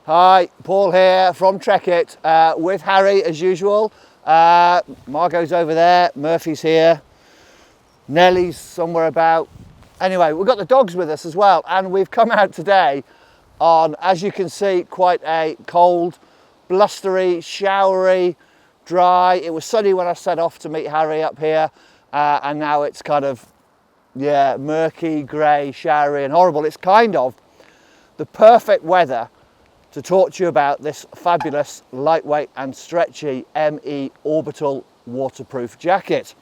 Hi, Paul here from Trekitt with Harry as usual. Margot's over there, Murphy's here, Nellie's somewhere about. Anyway, we've got the dogs with us as well, and we've come out today on, as you can see, quite a cold, blustery, showery, dry. It was sunny when I set off to meet Harry up here, and now it's kind of, yeah, murky, grey, showery and horrible. It's kind of the perfect weather to talk to you about this fabulous, lightweight and stretchy ME Orbital waterproof jacket.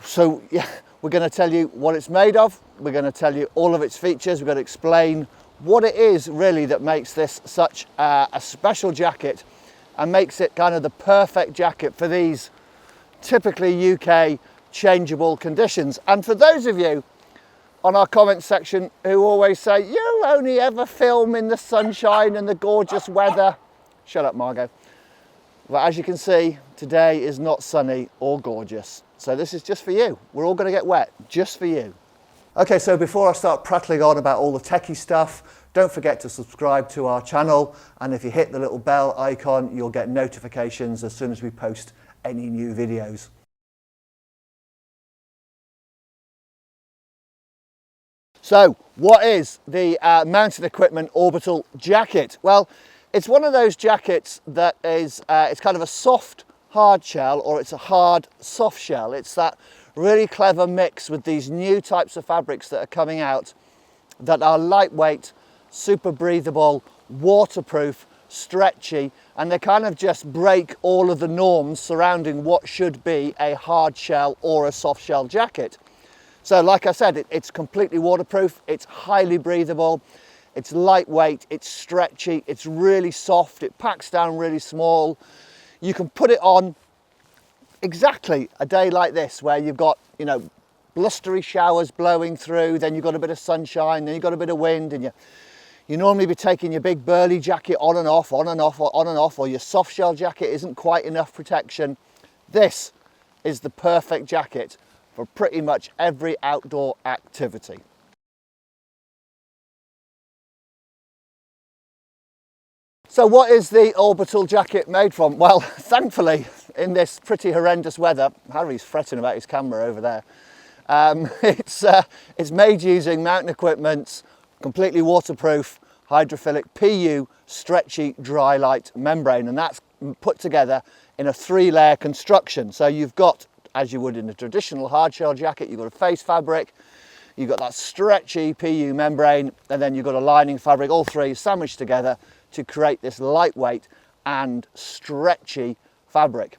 So yeah, we're going to tell you what it's made of, we're going to tell you all of its features, we're going to explain what it is really that makes this such a special jacket and makes it kind of the perfect jacket for these typically UK changeable conditions. And for those of you on our comment section who always say, you only ever film in the sunshine and the gorgeous weather. Shut up, Margot. But as you can see, today is not sunny or gorgeous. So this is just for you. We're all going to get wet, just for you. Okay, so before I start prattling on about all the techie stuff, don't forget to subscribe to our channel. And if you hit the little bell icon, you'll get notifications as soon as we post any new videos. So what is the mounted equipment Orbital jacket? Well, it's one of those jackets that is, it's kind of a soft hard shell, or it's a hard soft shell. It's that really clever mix with these new types of fabrics that are coming out that are lightweight, super breathable, waterproof, stretchy, and they kind of just break all of the norms surrounding what should be a hard shell or a soft shell jacket. So like I said, it's completely waterproof, it's highly breathable, it's lightweight, it's stretchy, it's really soft, it packs down really small. You can put it on exactly a day like this where you've got, you know, blustery showers blowing through, then you've got a bit of sunshine, then you've got a bit of wind, and you normally be taking your big burly jacket on and off, on and off, or on and off, or your soft shell jacket isn't quite enough protection. This is the perfect jacket for pretty much every outdoor activity. So what is the Orbital jacket made from? Well, thankfully, in this pretty horrendous weather, Harry's fretting about his camera over there, it's made using Mountain Equipment's completely waterproof hydrophilic PU stretchy dry light membrane, and that's put together in a 3-layer construction. So you've got, as you would in a traditional hardshell jacket, you've got a face fabric, you've got that stretchy PU membrane, and then you've got a lining fabric, all three sandwiched together to create this lightweight and stretchy fabric.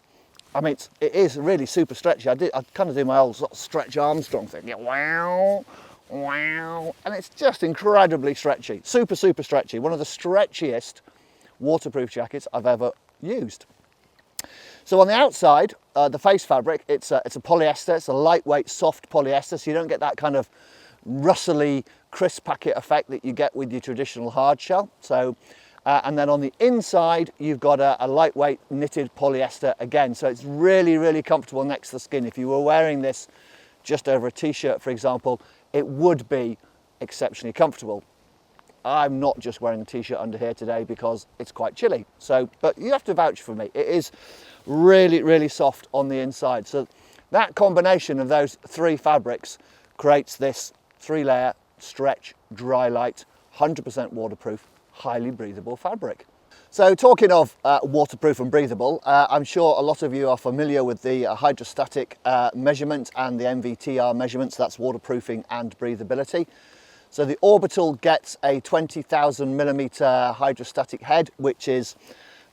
I mean, it is really super stretchy. I kind of do my old sort of Stretch Armstrong thing. Yeah, wow, wow. And it's just incredibly stretchy, super, super stretchy. One of the stretchiest waterproof jackets I've ever used. So on the outside, the face fabric, it's a polyester, it's a lightweight, soft polyester, so you don't get that kind of rustly, crisp packet effect that you get with your traditional hard shell. So, and then on the inside, you've got a lightweight knitted polyester again. So it's really, really comfortable next to the skin. If you were wearing this just over a t-shirt, for example, it would be exceptionally comfortable. I'm not just wearing a t-shirt under here today because it's quite chilly. So, but you have to vouch for me. It is really, really soft on the inside. So that combination of those three fabrics creates this 3-layer stretch, dry light, 100% waterproof, highly breathable fabric. So talking of waterproof and breathable, I'm sure a lot of you are familiar with the hydrostatic measurement and the MVTR measurements. That's waterproofing and breathability. So the Orbital gets a 20,000 millimeter hydrostatic head, which is,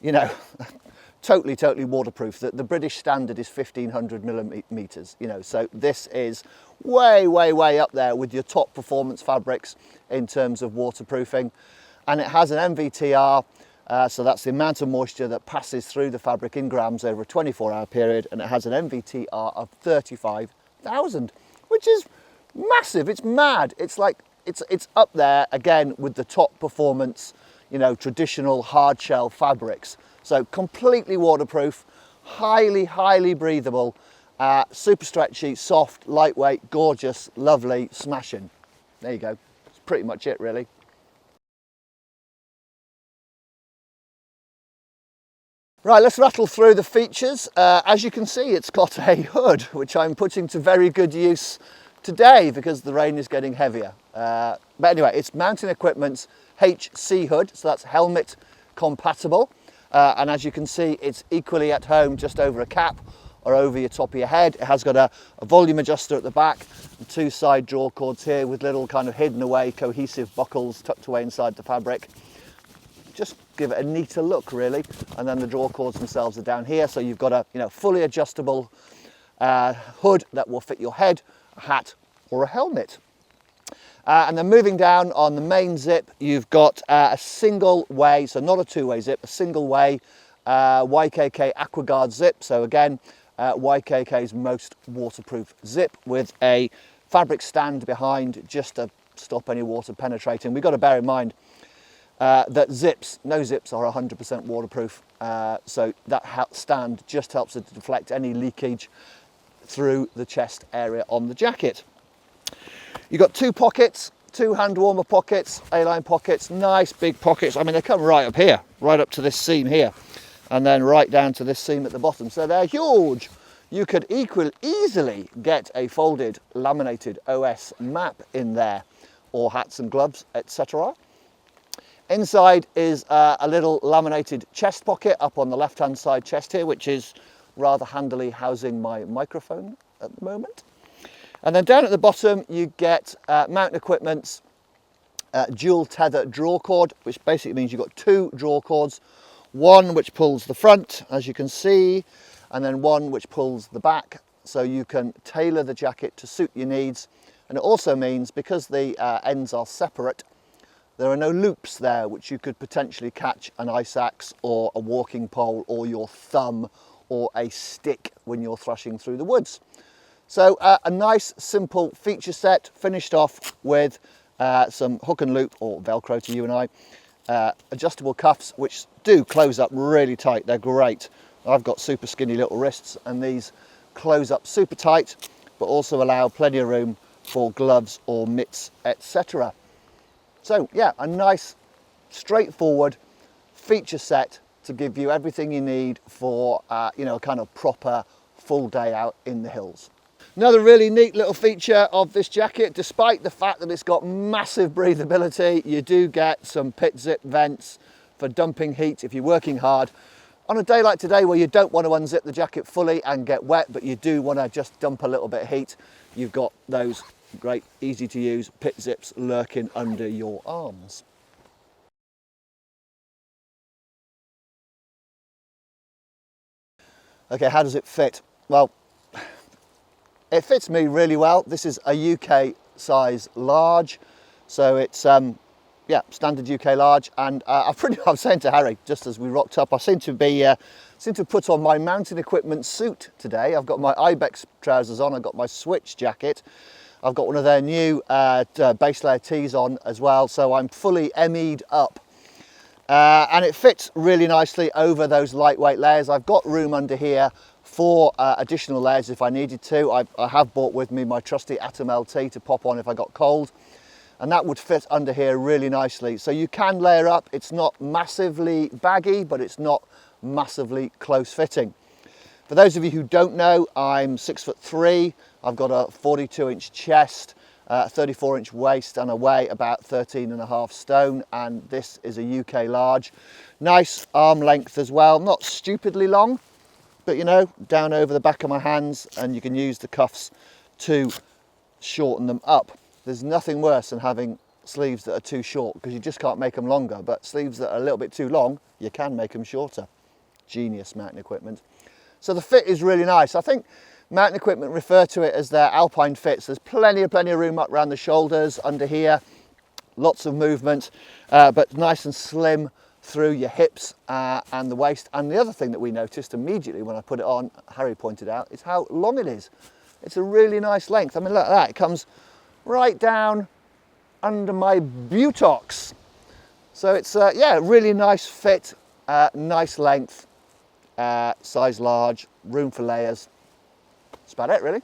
you know, totally waterproof. The British standard is 1500 millimeters, you know, so this is way up there with your top performance fabrics in terms of waterproofing. And it has an MVTR, so that's the amount of moisture that passes through the fabric in grams over a 24-hour period, and it has an MVTR of 35,000, which is massive. It's mad. It's like, it's up there again with the top performance, you know, traditional hard shell fabrics. So completely waterproof, highly breathable, super stretchy, soft, lightweight, gorgeous, lovely, smashing. There you go. That's pretty much it, really. Right, let's rattle through the features. As you can see, it's got a hood, which I'm putting to very good use today because the rain is getting heavier. But anyway, it's Mountain Equipment's HC hood, so that's helmet compatible. And as you can see, it's equally at home just over a cap or over your top of your head. It has got a volume adjuster at the back and 2 side draw cords here with little kind of hidden away cohesive buckles tucked away inside the fabric. Just give it a neater look really. And then the draw cords themselves are down here, so you've got a fully adjustable hood that will fit your head, a hat or a helmet. And then moving down on the main zip, you've got a single way, so not a 2-way zip, a single way YKK AquaGuard zip. So again, YKK's most waterproof zip with a fabric stand behind just to stop any water penetrating. We've got to bear in mind that no zips are 100% waterproof, so that stand just helps to deflect any leakage through the chest area on the jacket. You've got 2 pockets, 2 hand warmer pockets, A-line pockets, nice big pockets. I mean, they come right up here, right up to this seam here, and then right down to this seam at the bottom, so they're huge. You could easily get a folded laminated OS map in there, or hats and gloves, etc. Inside is a little laminated chest pocket up on the left hand side chest here, which is rather handily housing my microphone at the moment. And then down at the bottom you get Mountain Equipment's dual tether draw cord, which basically means you've got 2 draw cords, one which pulls the front, as you can see, and then one which pulls the back, so you can tailor the jacket to suit your needs. And it also means, because the ends are separate, there are no loops there which you could potentially catch an ice axe or a walking pole or your thumb or a stick when you're thrashing through the woods. So a nice simple feature set, finished off with some hook and loop, or Velcro to you and I, adjustable cuffs which do close up really tight. They're great. I've got super skinny little wrists and these close up super tight, but also allow plenty of room for gloves or mitts, etc. So yeah, a nice straightforward feature set to give you everything you need for a kind of proper full day out in the hills. Another really neat little feature of this jacket, despite the fact that it's got massive breathability, you do get some pit zip vents for dumping heat if you're working hard. On a day like today where you don't want to unzip the jacket fully and get wet, but you do want to just dump a little bit of heat, you've got those great easy to use pit zips lurking under your arms. Okay, how does it fit? Well, it fits me really well. This is a UK size large, so it's yeah, standard UK large. And I was saying to Harry just as we rocked up, I seem to put on my Mountain Equipment suit today. I've got my Ibex trousers on, I've got my switch jacket, I've got one of their new base layer tees on as well, so I'm fully ME'd up. And it fits really nicely over those lightweight layers. I've got room under here for additional layers if I needed to. I have brought with me my trusty Atom LT to pop on if I got cold, and that would fit under here really nicely. So you can layer up. It's not massively baggy, but it's not massively close fitting. For those of you who don't know, I'm 6'3". I've got a 42-inch chest, 34-inch waist, and I weigh about 13.5 stone, and this is a UK large. Nice arm length as well, not stupidly long, but down over the back of my hands, and you can use the cuffs to shorten them up. There's nothing worse than having sleeves that are too short, because you just can't make them longer, but sleeves that are a little bit too long, you can make them shorter. Genius Mountain Equipment. So the fit is really nice. I think Mountain Equipment refer to it as their Alpine fits. There's plenty of room up around the shoulders, under here, lots of movement, but nice and slim through your hips and the waist. And the other thing that we noticed immediately when I put it on, Harry pointed out, is how long it is. It's a really nice length. I mean, look at that. It comes right down under my buttocks. So it's, yeah, really nice fit, nice length, size large, room for layers. That's about it, really.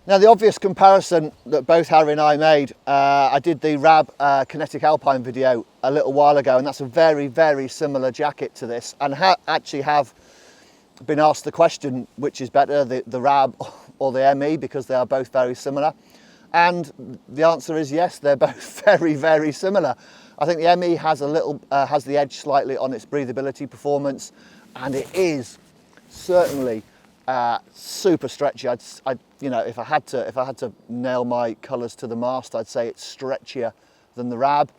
Now, the obvious comparison that both Harry and I made, I did the Rab Kinetic Alpine video a little while ago, and that's a very, very similar jacket to this, and actually have been asked the question, which is better, the RAB or the ME, because they are both very similar. And the answer is yes, they're both very, very similar. I think the ME has has the edge slightly on its breathability performance, and it is certainly super stretchy. You know, if I had to nail my colours to the mast, I'd say it's stretchier than the RAB.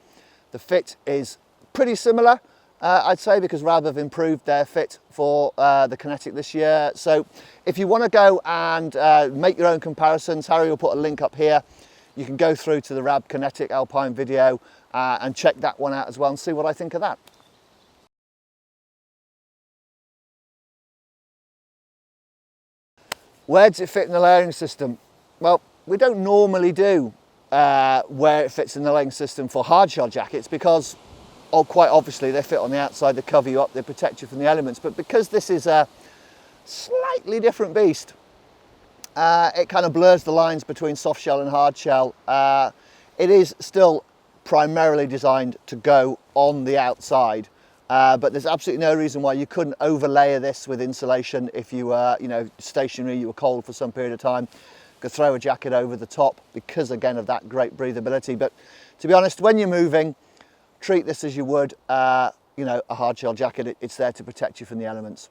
The fit is pretty similar, I'd say, because RAB have improved their fit for the Kinetic this year. So if you want to go and make your own comparisons, Harry will put a link up here. You can go through to the RAB Kinetic Alpine video and check that one out as well and see what I think of that. Where does it fit in the layering system? Well, we don't normally do where it fits in the layering system for hardshell jackets because, quite obviously, they fit on the outside, they cover you up, they protect you from the elements. But because this is a slightly different beast, it kind of blurs the lines between soft shell and hard shell. It is still primarily designed to go on the outside. But there's absolutely no reason why you couldn't overlay this with insulation if you were, you know, stationary, you were cold for some period of time. You could throw a jacket over the top because, again, of that great breathability. But to be honest, when you're moving, treat this as you would, you know, a hard shell jacket. It's there to protect you from the elements.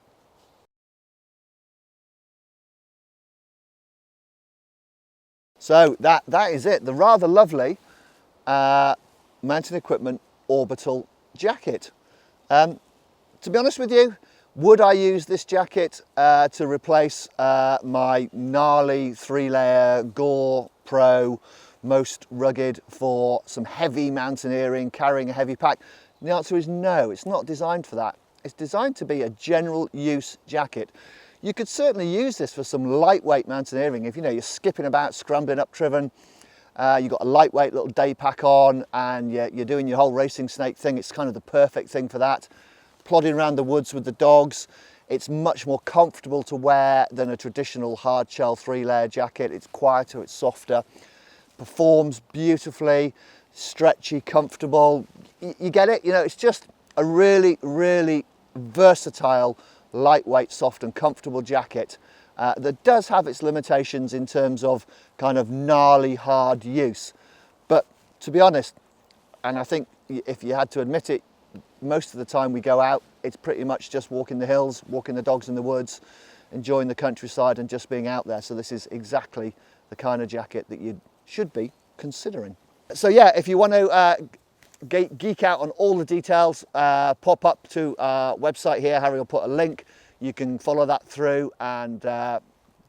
So that is it. The rather lovely Mountain Equipment Orbital jacket. To be honest with you, would I use this jacket to replace my gnarly 3-layer Gore Pro most rugged for some heavy mountaineering, carrying a heavy pack? The answer is no, it's not designed for that. It's designed to be a general use jacket. You could certainly use this for some lightweight mountaineering if, you know, you're skipping about, scrambling up Triven, you've got a lightweight little day pack on and you're doing your whole racing snake thing. It's kind of the perfect thing for that. Plodding around the woods with the dogs, it's much more comfortable to wear than a traditional hard shell 3-layer jacket. It's quieter, it's softer, performs beautifully, stretchy, comfortable. You get it? You know, it's just a really, really versatile, lightweight, soft and comfortable jacket that does have its limitations in terms of kind of gnarly, hard use. But to be honest, and I think if you had to admit it, most of the time we go out, it's pretty much just walking the hills, walking the dogs in the woods, enjoying the countryside and just being out there. So this is exactly the kind of jacket that you should be considering. So yeah, if you want to geek out on all the details, pop up to our website here. Harry will put a link. You can follow that through and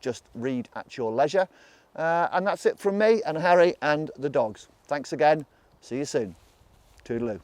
just read at your leisure. And that's it from me and Harry and the dogs. Thanks again. See you soon. Toodaloo.